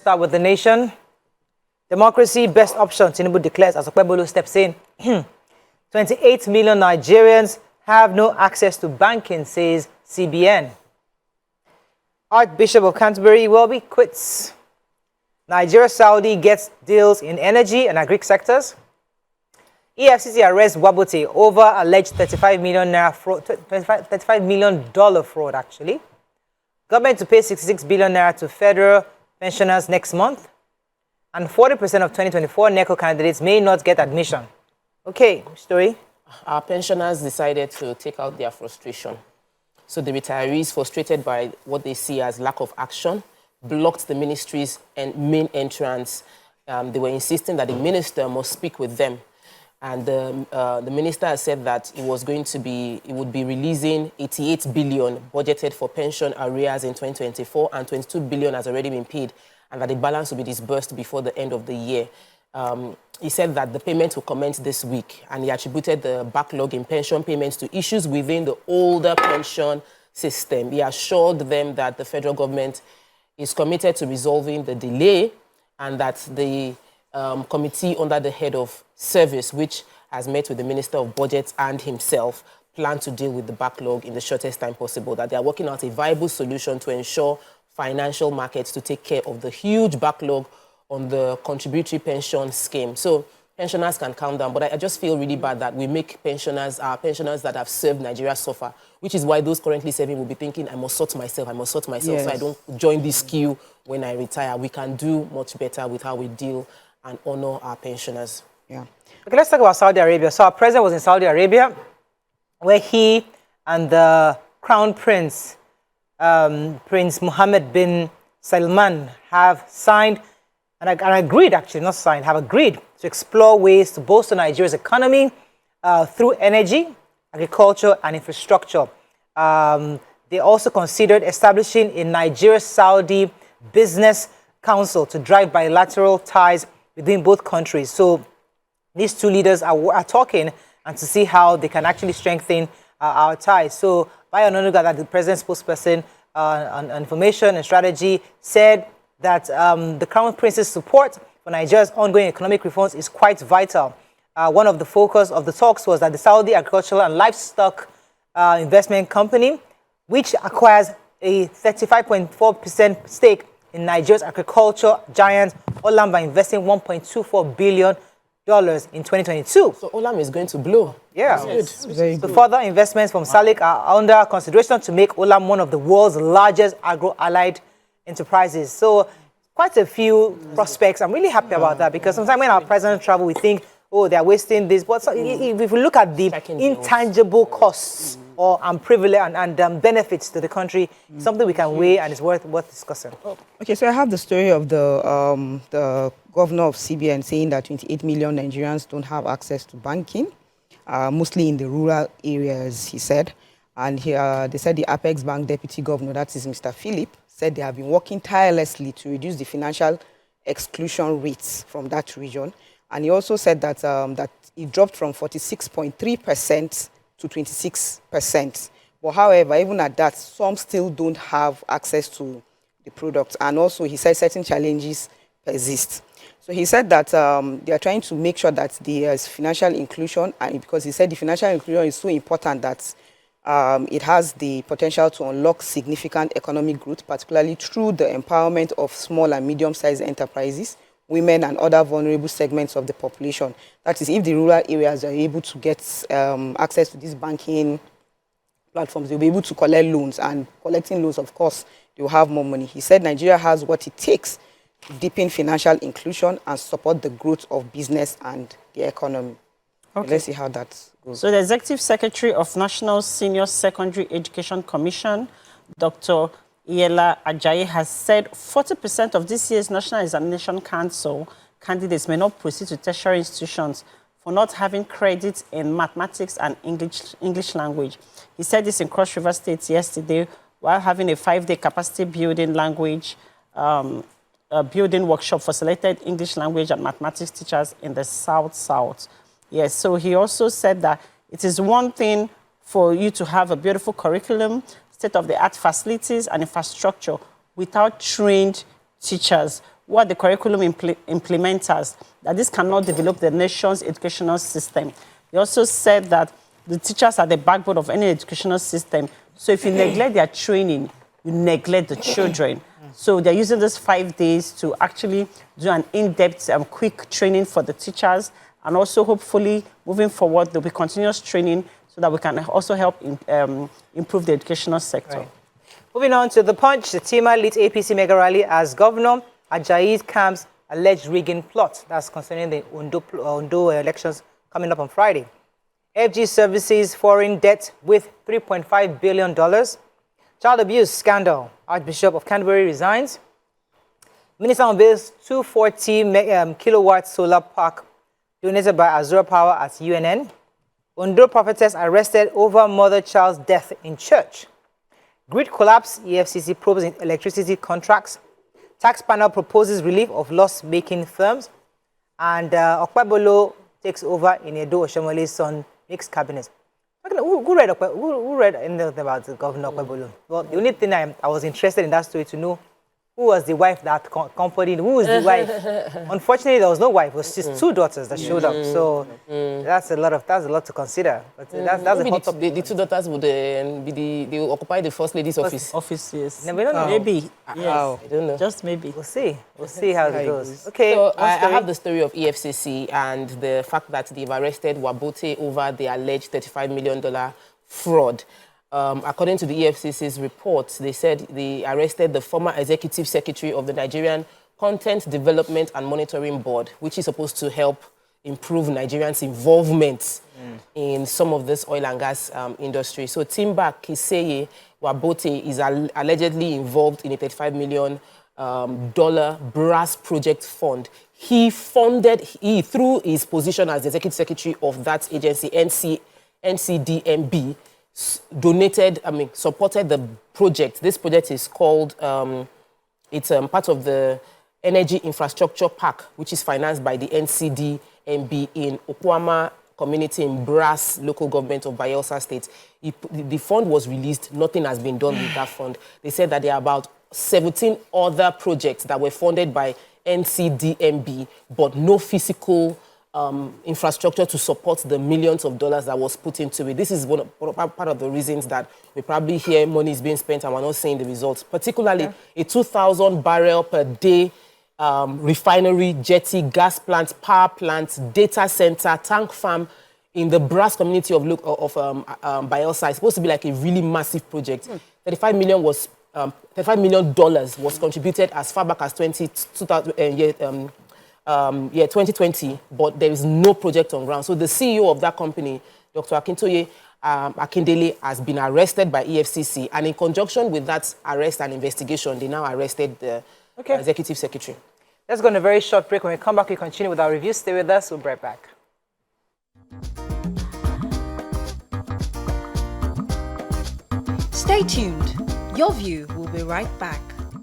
Start with the nation. Democracy, best option, Tinubu declares as Okpoama steps in. 28 million Nigerians have no access to banking, says CBN. Archbishop of Canterbury will be quits. Nigeria-Saudi gets deals in energy and agri sectors. EFCC arrests Wabote over alleged $35 million fraud, $35 million fraud, actually. Government to pay 66 billion naira to federal pensioners next month. And 40% of 2024 NECO candidates may not get admission. Okay, story. Our pensioners decided to take out their frustration. So the retirees, frustrated by what they see as lack of action, blocked the ministry's main entrance. They were insisting that the minister must speak with them. And the minister has said that it would be releasing 88 billion budgeted for pension arrears in 2024, and 22 billion has already been paid, and that the balance will be disbursed before the end of the year. He said that the payment will commence this week, and he attributed the backlog in pension payments to issues within the older pension system. He assured them that the federal government is committed to resolving the delay, and that the committee under the head of service, which has met with the Minister of Budget and himself, plan to deal with the backlog in the shortest time possible, that they are working out a viable solution to ensure financial markets to take care of the huge backlog on the contributory pension scheme. So pensioners can calm down, but I just feel really bad that we make pensioners that have served Nigeria suffer, which is why those currently serving will be thinking, I must sort myself, yes, so I don't join this queue when I retire. We can do much better with how we deal and honor our pensioners. Yeah. Okay, let's talk about Saudi Arabia. So our president was in Saudi Arabia, where he and the Crown Prince, Prince Mohammed bin Salman, have signed and agreed, actually, not signed, have agreed to explore ways to bolster Nigeria's economy through energy, agriculture, and infrastructure. They also considered establishing a Nigeria-Saudi business council to drive bilateral ties between both countries. So these two leaders are talking and to see how they can actually strengthen our ties. So Bayo Ononuga, that the president's spokesperson on information and strategy, said that the Crown Prince's support for Nigeria's ongoing economic reforms is quite vital. One of the focus of the talks was that the Saudi Agricultural and Livestock Investment Company, which acquires a 35.4% stake in Nigeria's agriculture giant Olam by investing $1.24 billion in 2022. So Olam is going to blow. Yeah. Yes. Good. The further investments from SALIC are under consideration to make Olam one of the world's largest agro-allied enterprises. So quite a few prospects. I'm really happy about that, because sometimes when our president travel, we think, oh, they're wasting this. But if we look at the intangible costs or privilege and benefits to the country, something we can weigh and is worth discussing. Okay, so I have the story of the governor of CBN saying that 28 million Nigerians don't have access to banking, mostly in the rural areas, he said. And they said the Apex Bank deputy governor, that is Mr. Philip, said they have been working tirelessly to reduce the financial exclusion rates from that region. And he also said that that it dropped from 46.3% to 26%. But however, even at that, some still don't have access to the product. And also, he said certain challenges persist. So he said that they are trying to make sure that there's financial inclusion, and because he said the financial inclusion is so important that it has the potential to unlock significant economic growth, particularly through the empowerment of small and medium-sized enterprises, women and other vulnerable segments of the population. That is, if the rural areas are able to get access to these banking platforms, they'll be able to collect loans, and collecting loans, of course, they'll have more money. He said Nigeria has what it takes to deepen financial inclusion and support the growth of business and the economy. Okay. Let's see how that goes. So the Executive Secretary of National Senior Secondary Education Commission, Dr. Iela Ajayi, has said 40% of this year's National Examination Council candidates may not proceed to tertiary institutions for not having credits in mathematics and English language. He said this in Cross River State yesterday while having a 5-day capacity building building workshop for selected English language and mathematics teachers in the South. Yes, so he also said that it is one thing for you to have a beautiful curriculum, state-of-the-art facilities and infrastructure without trained teachers. who are the curriculum implementers, that this cannot develop the nation's educational system. He also said that the teachers are the backbone of any educational system. So if you neglect their training, you neglect the children. So they're using these 5 days to actually do an in-depth, quick training for the teachers. And also, hopefully, moving forward, there'll be continuous training so that we can also help improve the educational sector. Right. Moving on to The Punch, the Tima leads APC mega rally as Governor Ajayi camps alleged rigging plot. That's concerning the Ondo elections coming up on Friday. FG Services foreign debt with $3.5 billion. Child abuse scandal. Archbishop of Canterbury resigns. Minister unveils 240 kilowatt solar park donated by Azura Power at UNN. Ondo prophetess arrested over mother-child's death in church. Grid collapse, EFCC probes in electricity contracts. Tax panel proposes relief of loss-making firms. And Okpoama takes over in Edo Oshomole's son mixed cabinet. Who read anything about the Governor Okpoama? Well, the only thing I was interested in that story to know who was the wife that accompanied, who was the wife. Unfortunately, there was no wife. It was just 2 daughters that showed up. So that's a lot to consider. But that's a hot topic. The 2 daughters would they will occupy the first lady's office. Offices. No, we don't know. Maybe. Yes. I don't know. Just maybe. We'll see. We'll see how it goes. Okay. So I have the story of EFCC and the fact that they've arrested Wabote over the alleged $35 million fraud. According to the EFCC's report, they said they arrested the former executive secretary of the Nigerian Content Development and Monitoring Board, which is supposed to help improve Nigerians' involvement in some of this oil and gas industry. So Timber Kesiye Wabote is allegedly involved in a $35 million brass project fund. He through his position as the executive secretary of that agency, NCDMB, supported the project. This project is called, it's part of the Energy Infrastructure Park, which is financed by the NCDMB in Okpoama community in Brass, local government of Bayelsa State. The fund was released. Nothing has been done with that fund. They said that there are about 17 other projects that were funded by NCDMB, but no physical infrastructure to support the millions of dollars that was put into it. This is part of the reasons that we probably hear money is being spent and we're not seeing the results, particularly a 2,000 barrel per day refinery, jetty, gas plants, power plants, data center, tank farm in the Brass community of Bayelsa. It's supposed to be like a really massive project. $35 million was contributed as far back as 2020, but there is no project on ground. So the CEO of that company, Dr. Akintoye Akindele, has been arrested by EFCC, and in conjunction with that arrest and investigation, they now arrested the executive secretary. Let's go on a very short break. When we come back, we continue with our review. Stay with us. We'll be right back. Stay tuned. Your View will be right back.